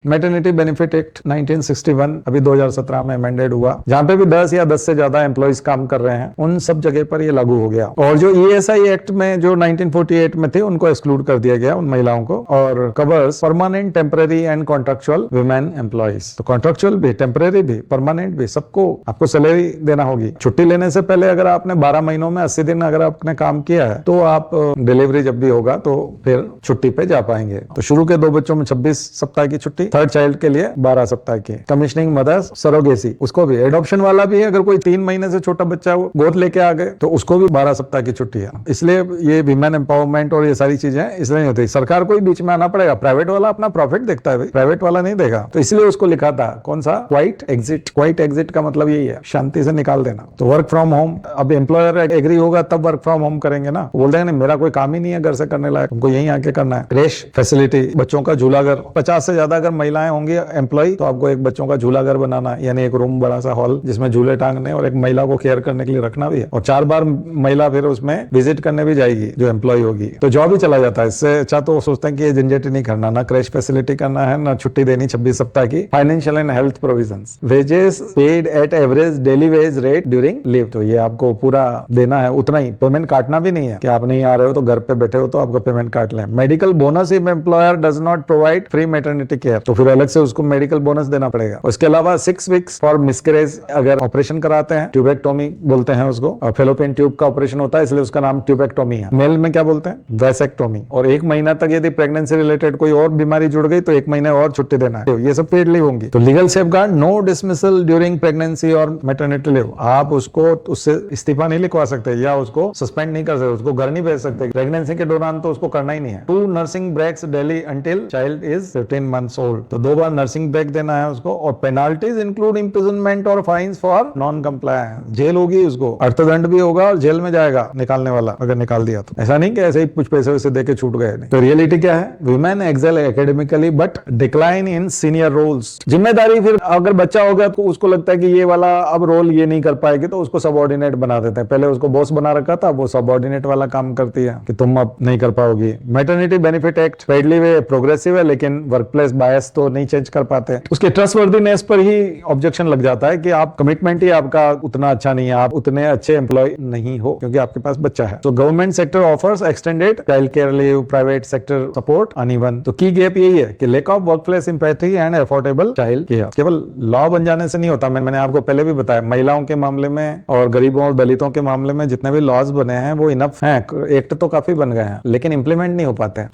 Maternity benefit act 1961 अभी 2017 में amended हुआ, जहां पे भी 10 या 10 से ज्यादा एम्प्लॉइज काम कर रहे हैं उन सब जगह पर ये लागू हो गया। और जो ईएसआई एक्ट में जो 1948 में थे उनको एक्सक्लूड कर दिया गया, उन महिलाओं को, और covers permanent, temporary and contractual women employees. तो कॉन्ट्रेक्चुअल भी, टेम्पररी भी, परमानेंट भी, सबको आपको सैलरी देना होगी। छुट्टी लेने से पहले अगर आपने 12 महीनों में 80 दिन अगर आपने काम किया है तो आप डिलीवरी जब भी होगा तो फिर छुट्टी पे जा पाएंगे। तो शुरू के 2 बच्चों में 26 सप्ताह की छुट्टी, थर्ड चाइल्ड के लिए 12 सप्ताह की। कमिश्निंग मदर्स, सरोगेसी, उसको भी, एडॉप्शन वाला भी है, अगर कोई 3 महीने से छोटा बच्चा गोद लेके आ गए तो उसको भी 12 सप्ताह की छुट्टी है। इसलिए ये विमेन एम्पावरमेंट और ये सारी चीजें इसलिए नहीं होती। सरकार को ही बीच में आना पड़ेगा, प्राइवेट वाला अपना प्रॉफिट देखता है भाई, प्राइवेट वाला नहीं देगा। तो इसलिए उसको लिखा था कौन सा, क्वाइट एग्जिट। क्वाइट एग्जिट का मतलब यही है, शांति से निकाल देना। तो वर्क फ्रॉम होम, अब एम्प्लॉयर एग्री होगा तब वर्क फ्रॉम होम करेंगे ना। बोल देंगे मेरा कोई काम ही नहीं है घर से करने लायक, हमको यहीं आके करना है। क्रेश फैसिलिटी, बच्चों का झूलाघर, 50 से ज्यादा अगर महिलाएं होंगी एम्प्लॉय तो आपको एक बच्चों का झूलाघर बनाना, यानी एक रूम, बड़ा सा हॉल जिसमें झूले टांगने और एक महिला को केयर करने के लिए रखना भी है। और 4 बार महिला फिर उसमें विजिट करने भी जाएगी जो एम्प्लॉय होगी, तो जॉब ही चला जाता है। इससे अच्छा तो सोचते हैं कि ये झंझट नहीं करना, ना क्रेश फैसिलिटी करना है, ना छुट्टी देनी 26 सप्ताह की। Financial and health provisions, wages paid at average daily wage rate during leave, तो ये आपको पूरा देना है, उतना ही। पेमेंट काटना भी नहीं है कि आप नहीं आ रहे हो तो घर पे बैठे हो तो आपका पेमेंट काट लें। Medical bonus if employer does not provide free maternity care, तो फिर अलग से उसको मेडिकल बोनस देना पड़ेगा। उसके अलावा 6 वीक्स फॉर मिसकैरेज, अगर ऑपरेशन कराते हैं, ट्यूबेक्टोमी बोलते हैं उसको, और फेलोपियन ट्यूब का ऑपरेशन होता है इसलिए उसका नाम ट्यूबेक्टोमी है। मेल में क्या बोलते हैं, वैसेक्टोमी। और 1 महीना तक यदि प्रेगनेंसी रिलेटेड कोई और बीमारी जुड़ गई तो 1 महीने और छुट्टी देना है। ये सब पेड लीव होंगी। तो legal safeguard, no dismissal during pregnancy और मैटरनिटी लीव, आप उसको उससे इस्तीफा नहीं लिखवा सकते या उसको सस्पेंड नहीं कर सकते, उसको घर नहीं भेज सकते प्रेगनेंसी के दौरान, तो उसको करना ही नहीं है। 2 nursing breaks daily until child is 15 months old, तो 2 बार नर्सिंग ब्रेक देना है उसको। और पेनाल्टीज इंक्लूड इम्प्रिजनमेंट और fines for non compliance, jail होगी उसको, अर्थदंड भी होगा और जेल में जाएगा निकालने वाला अगर निकाल दिया तो। ऐसा नहीं कि ऐसे ही कुछ पैसे वैसे देके छूट गए नहीं। तो रियलिटी क्या है, women excel academically but decline in senior roles. जिम्मेदारी, फिर अगर बच्चा हो गया तो उसको लगता है कि ये वाला अब रोल ये नहीं कर पाएगी तो उसको सबऑर्डिनेट बना देते हैं। पहले उसको बॉस बना रखा था, वो सबऑर्डिनेट वाला काम करती है कि तुम अब नहीं कर पाओगी। मैटरनिटी बेनिफिट एक्ट पेडली वे प्रोग्रेसिव है, लेकिन वर्कप्लेस बायस तो नहीं चेंज कर पाते। उसके ट्रस्टवर्दीनेस पर ही ऑब्जेक्शन लग जाता है कि आप कमिटमेंट ही आपका उतना अच्छा नहीं है, आप उतने अच्छे एम्प्लॉय नहीं हो क्योंकि आपके पास बच्चा है। तो government sector offers extended child care leave, private sector support uneven. तो की गैप यही है कि lack of workplace sympathy and affordable child care. केवल लॉ बन जाने से नहीं होता। मैंने आपको पहले भी बताया, महिलाओं के मामले में और गरीबों और दलितों के मामले में जितने भी लॉज बने हैं वो इनफ हैं, एक्ट तो काफी बन गए हैं लेकिन इंप्लीमेंट नहीं हो पाते हैं।